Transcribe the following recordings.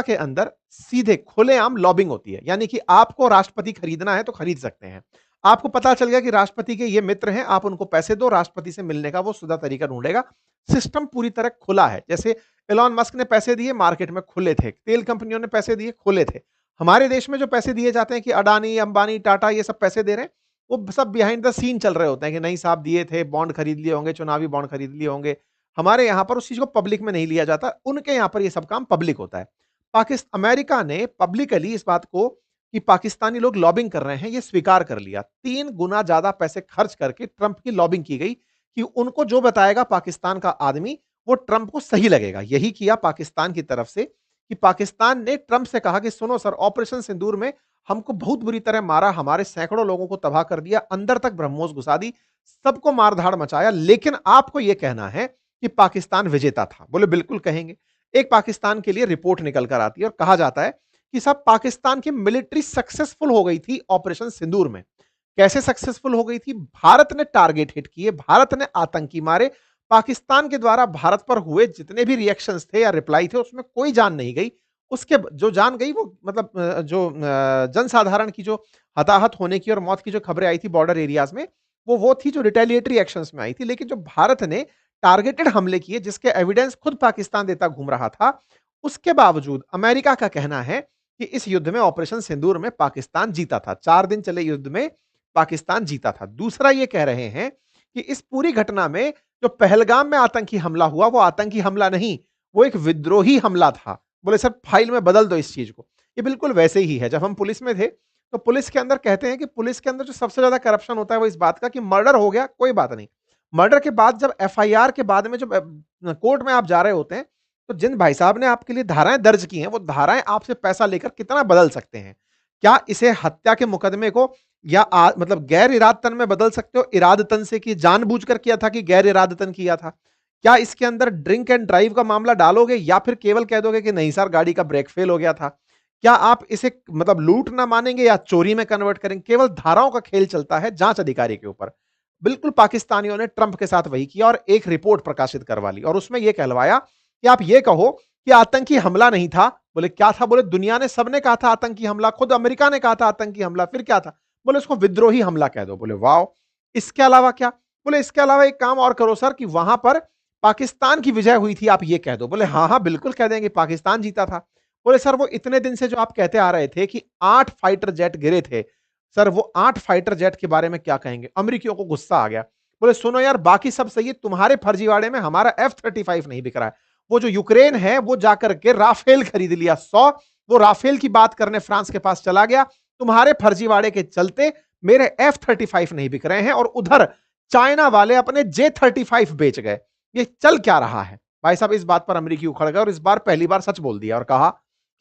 के अंदर सीधे खुलेआम लॉबिंग होती है, यानी कि आपको राष्ट्रपति खरीदना है तो खरीद सकते हैं। आपको पता चल गया कि राष्ट्रपति के ये मित्र हैं, आप उनको पैसे दो, राष्ट्रपति से मिलने का वो सीधा तरीका ढूंढेगा। सिस्टम पूरी तरह खुला है। जैसे एलॉन मस्क ने पैसे दिए, मार्केट में खुले थे। तेल कंपनियों ने पैसे दिए, खुले थे। हमारे देश में जो पैसे दिए जाते हैं कि अडानी, अंबानी, टाटा ये सब पैसे दे रहे हैं, वो सब बिहाइंड द सीन चल रहे होते हैं कि नहीं साहब दिए थे, बॉन्ड खरीद लिए होंगे, चुनावी बॉन्ड खरीद लिए होंगे। हमारे यहाँ पर उस चीज को पब्लिक में नहीं लिया जाता, उनके यहाँ पर ये सब काम पब्लिक होता है। अमेरिका ने पब्लिकली इस बात को कि पाकिस्तानी लोग लॉबिंग कर रहे हैं, ये स्वीकार कर लिया। 3 गुना ज्यादा पैसे खर्च करके ट्रंप की लॉबिंग की गई कि उनको जो बताएगा पाकिस्तान का आदमी, वो ट्रंप को सही लगेगा। यही किया पाकिस्तान की तरफ से कि पाकिस्तान ने ट्रंप से कहा कि सुनो सर, ऑपरेशन सिंदूर में हमको बहुत बुरी तरह मारा, हमारे सैकड़ों लोगों को तबाह कर दिया, अंदर तक ब्रह्मोस घुसा दी, सबको मारधाड़ मचाया, लेकिन आपको यह कहना है कि पाकिस्तान विजेता था। बोले बिल्कुल कहेंगे। एक पाकिस्तान के लिए रिपोर्ट निकल कर आती है और कहा जाता है कि सब पाकिस्तान की मिलिट्री सक्सेसफुल हो गई थी ऑपरेशन सिंदूर में। कैसे सक्सेसफुल हो गई थी? भारत ने टारगेट हिट किए, भारत ने आतंकी मारे। पाकिस्तान के द्वारा भारत पर हुए जितने भी रिएक्शंस थे या रिप्लाई थे, उसमें कोई जान नहीं गई। उसके जो जान गई वो मतलब जनसाधारण की जो हताहत होने की और मौत की जो खबरें आई थी बॉर्डर एरियाज में, वो थी जो रिटेलिएटरी एक्शंस में आई थी। लेकिन जो भारत ने टारगेटेड हमले किए, जिसके एविडेंस खुद पाकिस्तान देता घूम रहा था, उसके बावजूद अमेरिका का कहना है कि इस युद्ध में, ऑपरेशन सिंदूर में, पाकिस्तान जीता था। 4 दिन चले युद्ध में पाकिस्तान जीता था। दूसरा ये कह रहे हैं कि इस पूरी घटना में जो पहलगाम में आतंकी हमला हुआ, वो आतंकी हमला नहीं, वो एक विद्रोही हमला था। बोले सर फाइल में बदल दो इस चीज को। ये बिल्कुल वैसे ही है। जब हम पुलिस में थे तो पुलिस के अंदर कहते हैं कि पुलिस के अंदर जो सबसे ज्यादा करप्शन होता है वो इस बात का कि मर्डर हो गया, कोई बात नहीं, मर्डर के बाद जब एफआईआर के बाद में जब कोर्ट में आप जा रहे होते हैं, तो जिन भाई साहब ने आपके लिए धाराएं दर्ज की हैं, वो धाराएं आपसे पैसा लेकर कितना बदल सकते हैं? क्या इसे हत्या के मुकदमे को या मतलब गैर इरादतन में बदल सकते हो, इरादतन से कि जानबूझकर किया था कि गैर इरादतन किया था? क्या इसके अंदर ड्रिंक एंड ड्राइव का मामला डालोगे या फिर केवल कह दोगे कि नहीं सर गाड़ी का ब्रेक फेल हो गया था? क्या आप इसे मतलब लूट ना मानेंगे या चोरी में कन्वर्ट करेंगे? केवल धाराओं का खेल चलता है जांच अधिकारी के ऊपर। बिल्कुल पाकिस्तानियों ने ट्रंप के साथ वही किया और एक रिपोर्ट प्रकाशित करवा ली और उसमें यह कहलवाया कि आप ये कहो कि आतंकी हमला नहीं था। बोले क्या था? बोले दुनिया ने, सबने कहा था आतंकी हमला, खुद अमेरिका ने कहा था आतंकी हमला, फिर क्या था? बोले उसको विद्रोही हमला कह दो। बोले वाह, इसके अलावा क्या? बोले इसके अलावा एक काम और करो सर कि वहां पर पाकिस्तान की विजय हुई थी, आप ये कह दो। बोले हाँ हाँ बिल्कुल कह देंगे, पाकिस्तान जीता था। बोले सर वो इतने दिन से जो आप कहते आ रहे थे कि 8 फाइटर जेट गिरे थे, सर वो 8 फाइटर जेट के बारे में क्या कहेंगे? अमेरिकियों को गुस्सा आ गया। बोले सुनो यार, बाकी सब सही है, तुम्हारे फर्जीवाड़े में हमारा F-35 नहीं बिक रहा है। वो जो यूक्रेन है वो जाकर के राफेल खरीद लिया 100, वो राफेल की बात करने फ्रांस के पास चला गया। तुम्हारे फर्जीवाड़े के चलते मेरे F-35 नहीं बिक रहे हैं और उधर चाइना वाले अपने J-35 बेच गए। ये चल क्या रहा है? भाई साहब इस बात पर अमेरिकी उखड़ गए और इस बार पहली बार सच बोल दिया और कहा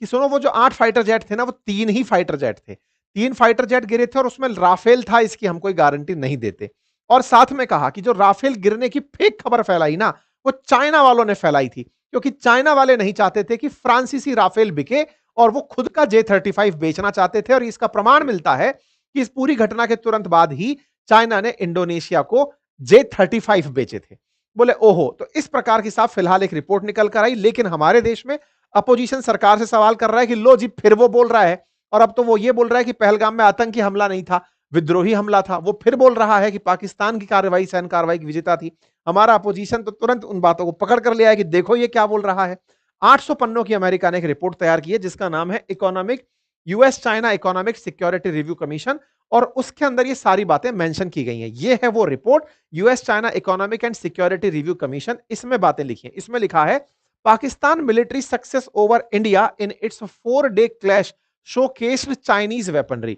कि सुनो वो जो 8 फाइटर जेट थे ना, वो 3 ही फाइटर जेट थे। 3 फाइटर जेट गिरे थे और उसमें राफेल था, इसकी हम कोई गारंटी नहीं देते। और साथ में कहा कि जो राफेल गिरने की फेक खबर फैलाई ना, वो चाइना वालों ने फैलाई थी, क्योंकि चाइना वाले नहीं चाहते थे कि फ्रांसीसी राफेल बिके और वो खुद का J-35 बेचना चाहते थे। और इसका प्रमाण मिलता है कि इस पूरी घटना के तुरंत बाद ही चाइना ने इंडोनेशिया को J-35 बेचे थे। बोले ओहो, तो इस प्रकार की साहब फिलहाल एक रिपोर्ट निकल कर आई। लेकिन हमारे देश में अपोजिशन सरकार से सवाल कर रहा है कि लो जी, फिर वो बोल रहा है, और अब तो वो ये बोल रहा है कि पहलगाम में आतंकी हमला नहीं था, विद्रोही हमला था। वो फिर बोल रहा है कि पाकिस्तान की कार्रवाई, सैन्य कार्रवाई की विजेता थी। हमारा अपोजिशन तो तुरंत उन बातों को पकड़ कर लिया है कि देखो ये क्या बोल रहा है। 800 पन्नों की अमेरिका ने एक रिपोर्ट तैयार की है जिसका नाम है economic US China economic security review commission, और उसके अंदर ये सारी बातें मेंशन की गई हैं। ये है वो report, US China economic and security review commission. इसमें बातें लिखी हैं। इसमें लिखा है Pakistan military success over India in its 4-डे clash showcased Chinese weaponry.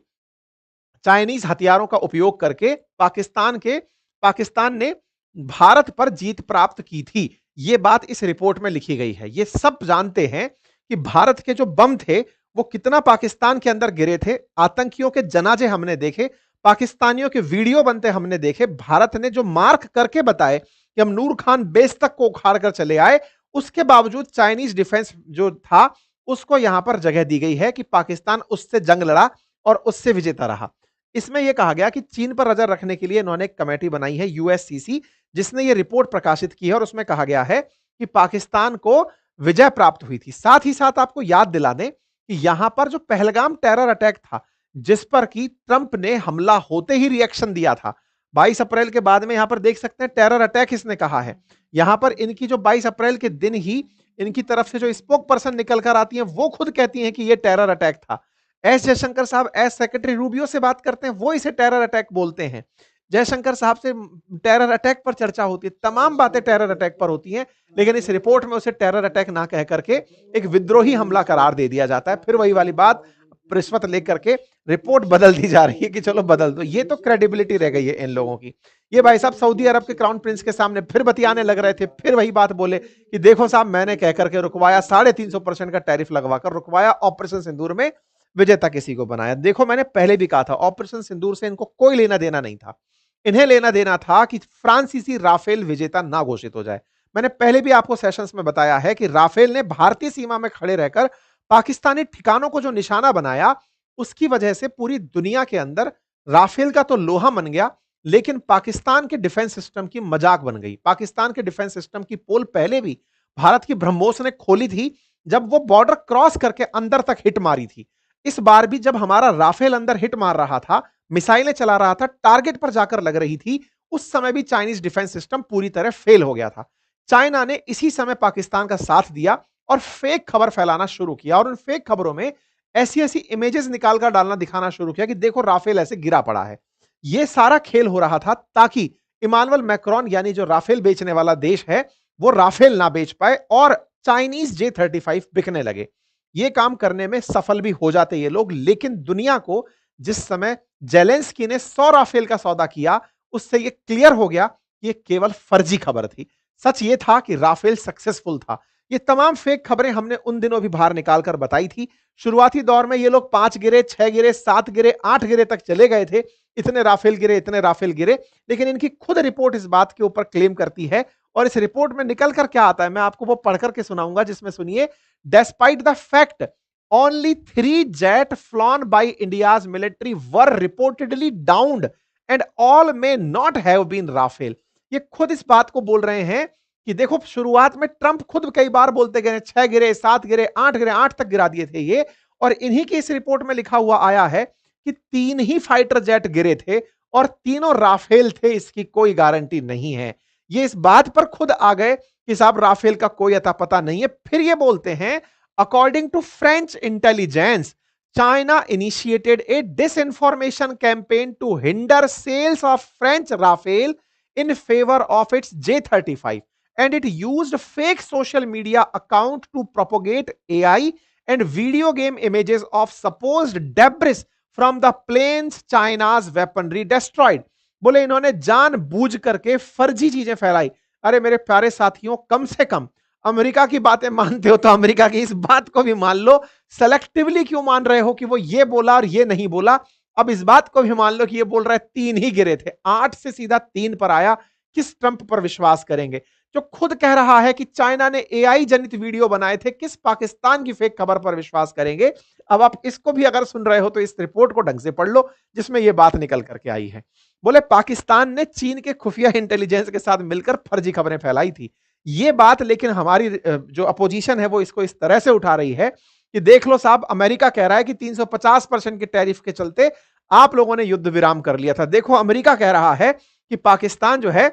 Chinese हथियारों का उपयोग करके पाकिस्तान ने भारत पर जीत प्राप्त की थी। यह बात इस रिपोर्ट में लिखी गई है। ये सब जानते हैं कि भारत के जो बम थे वो कितना पाकिस्तान के अंदर गिरे थे। आतंकियों के जनाजे हमने देखे, पाकिस्तानियों के वीडियो बनते हमने देखे। भारत ने जो मार्क करके बताए कि हम नूर खान बेस तक को उखाड़ कर चले आए, उसके बावजूद चाइनीज डिफेंस जो था उसको यहां पर जगह दी गई है कि पाकिस्तान उससे जंग लड़ा और उससे विजेता रहा। इसमें यह कहा गया कि चीन पर नजर रखने के लिए इन्होंने एक कमेटी बनाई है यूएससीसी, जिसने ये रिपोर्ट प्रकाशित की है और उसमें कहा गया है कि पाकिस्तान को विजय प्राप्त हुई थी। साथ ही साथ आपको याद दिला दें कि यहां पर जो पहलगाम टेरर अटैक था, जिस पर कि ट्रंप ने हमला होते ही रिएक्शन दिया था, 22 अप्रैल के बाद में यहां पर देख सकते हैं टेरर अटैक इसने कहा है। यहां पर इनकी जो 22 अप्रैल के दिन ही इनकी तरफ से जो स्पोक पर्सन निकल कर आती हैं, वो खुद कहती हैं कि ये टेरर अटैक था। एस जयशंकर साहब एस सेक्रेटरी रूबियो से बात करते हैं, वो इसे टेरर अटैक बोलते हैं। जयशंकर साहब से टेरर अटैक पर चर्चा होती है, तमाम बातें टेरर अटैक पर होती हैं, लेकिन इस रिपोर्ट में उसे टेरर अटैक ना कह करके एक विद्रोही हमला करार दे दिया जाता है। फिर वही वाली बात, रिश्वत लेकर के रिपोर्ट बदल दी जा रही है कि चलो बदल दो। ये तो क्रेडिबिलिटी रह गई है इन लोगों की। ये भाई साहब सऊदी अरब के क्राउन प्रिंस के सामने फिर बतियाने लग रहे थे, फिर वही बात बोले कि देखो साहब मैंने कह करके रुकवाया, 350% का टैरिफ लगवाकर रुकवाया, ऑपरेशन सिंदूर में विजेता किसी को बनाया। देखो मैंने पहले भी कहा था, ऑपरेशन सिंदूर से इनको कोई लेना देना नहीं था। इन्हें लेना देना था कि फ्रांसीसी राफेल विजेता ना घोषित हो जाए। मैंने पहले भी आपको सेशंस में बताया है कि राफेल ने भारतीय सीमा में खड़े रहकर पाकिस्तानी ठिकानों को जो निशाना बनाया, उसकी वजह से पूरी दुनिया के अंदर राफेल का तो लोहा बन गया, लेकिन पाकिस्तान के डिफेंस सिस्टम की मजाक बन गई। पाकिस्तान के डिफेंस सिस्टम की पोल पहले भी भारत की ब्रह्मोस ने खोली थी, जब वो बॉर्डर क्रॉस करके अंदर तक हिट मारी थी। इस बार भी जब हमारा राफेल अंदर हिट मार रहा था, मिसाइलें चला रहा था, टारगेट पर जाकर लग रही थी, उस समय भी चाइनीज डिफेंस सिस्टम पूरी तरह फेल हो गया था। चाइना ने इसी समय पाकिस्तान का साथ दिया और फेक खबर फैलाना शुरू किया, और उन फेक खबरों में ऐसी ऐसी इमेजेस निकालकर डालना, दिखाना शुरू किया कि देखो राफेल ऐसे गिरा पड़ा है। यह सारा खेल हो रहा था ताकि इमानुएल मैक्रोन यानी जो राफेल बेचने वाला देश है, वो राफेल ना बेच पाए और चाइनीज J-35 बिकने लगे। ये काम करने में सफल भी हो जाते ये लोग, लेकिन दुनिया को जिस समय जेलेंस्की ने 100 राफेल का सौदा किया, उससे ये क्लियर हो गया कि ये केवल फर्जी खबर थी। सच ये था कि राफेल सक्सेसफुल था। ये तमाम फेक खबरें हमने उन दिनों भी बाहर निकालकर बताई थी। शुरुआती दौर में ये लोग 5 गिरे, 6 गिरे, 7 गिरे, 8 गिरे तक चले गए थे। इतने राफेल गिरे, इतने राफेल गिरे, लेकिन इनकी खुद रिपोर्ट इस बात के ऊपर क्लेम करती है। और इस रिपोर्ट में निकल कर क्या आता है, मैं आपको वो पढ़कर के सुनाऊंगा, जिसमें सुनिए, despite the fact only 3 jet flown by India's military were reportedly downed and all may not have been Rafale। ये खुद इस बात को बोल रहे हैं कि देखो शुरुआत में ट्रंप खुद कई बार बोलते गए, 6 गिरे, 7 गिरे, 8 गिरे, 8 तक गिरा दिए थे ये, और इन्हीं की इस रिपोर्ट में लिखा हुआ आया है कि 3 ही फाइटर जेट गिरे थे और तीनों राफेल थे, इसकी कोई गारंटी नहीं है। ये इस बात पर खुद आ गए कि साहब राफेल का कोई अता पता नहीं है। फिर ये बोलते हैं according to French intelligence, China initiated a disinformation campaign to hinder sales of French Rafale in favor of its J-35, and it used fake social media account to propagate AI and video game images of supposed debris from the planes China's weaponry destroyed। बोले इन्होंने जानबूझ करके फर्जी चीजें फैलाई। अरे मेरे प्यारे साथियों, कम से कम अमेरिका की बातें मानते हो तो अमेरिका की इस बात को भी मान लो। सेलेक्टिवली क्यों मान रहे हो कि वो ये बोला और ये नहीं बोला? अब इस बात को भी मान लो कि ये बोल रहा है 3 ही गिरे थे, 8 से सीधा 3 पर आया। किस ट्रंप पर विश्वास करेंगे जो खुद कह रहा है कि चाइना ने एआई जनित वीडियो बनाए थे? किस पाकिस्तान की फेक खबर पर विश्वास करेंगे? अब आप इसको भी अगर सुन रहे हो तो इस रिपोर्ट को ढंग से पढ़ लो, जिसमें यह बात निकल करके आई है। बोले पाकिस्तान ने चीन के खुफिया इंटेलिजेंस के साथ मिलकर फर्जी खबरें फैलाई थी। ये बात लेकिन हमारी जो अपोजिशन है वो इसको इस तरह से उठा रही है कि देख लो साहब, अमेरिका कह रहा है कि 350% के टैरिफ के चलते आप लोगों ने युद्ध विराम कर लिया था। देखो अमेरिका कह रहा है कि पाकिस्तान जो है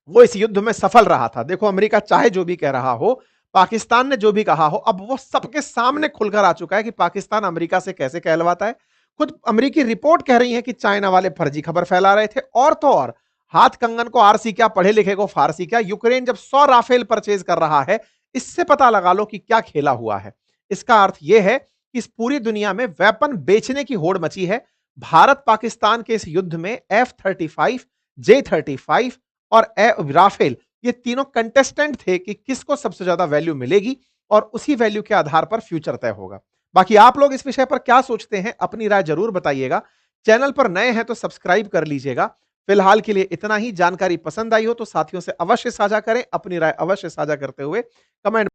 वो इस युद्ध में सफल रहा था। देखो अमेरिका चाहे जो भी कह रहा हो, पाकिस्तान ने जो भी कहा हो, अब वो सबके सामने खुलकर आ चुका है कि पाकिस्तान अमेरिका से कैसे कहलवाता है। खुद अमेरिकी रिपोर्ट कह रही है कि चाइना वाले फर्जी खबर फैला रहे थे। और तो और हाथ कंगन को आरसी क्या, पढ़े लिखे को फारसी क्या। यूक्रेन जब 100 राफेल परचेज कर रहा है, इससे पता लगा लो कि क्या खेला हुआ है। इसका अर्थ यह है कि इस पूरी दुनिया में वेपन बेचने की होड़ मची है। भारत पाकिस्तान के इस युद्ध में F-35, J-35 और राफेल, ये तीनों कंटेस्टेंट थे कि किसको सबसे ज्यादा वैल्यू मिलेगी, और उसी वैल्यू के आधार पर फ्यूचर तय होगा। बाकी आप लोग इस विषय पर क्या सोचते हैं, अपनी राय जरूर बताइएगा। चैनल पर नए हैं तो सब्सक्राइब कर लीजिएगा। फिलहाल के लिए इतना ही। जानकारी पसंद आई हो तो साथियों से अवश्य साझा करें, अपनी राय अवश्य साझा करते हुए कमेंट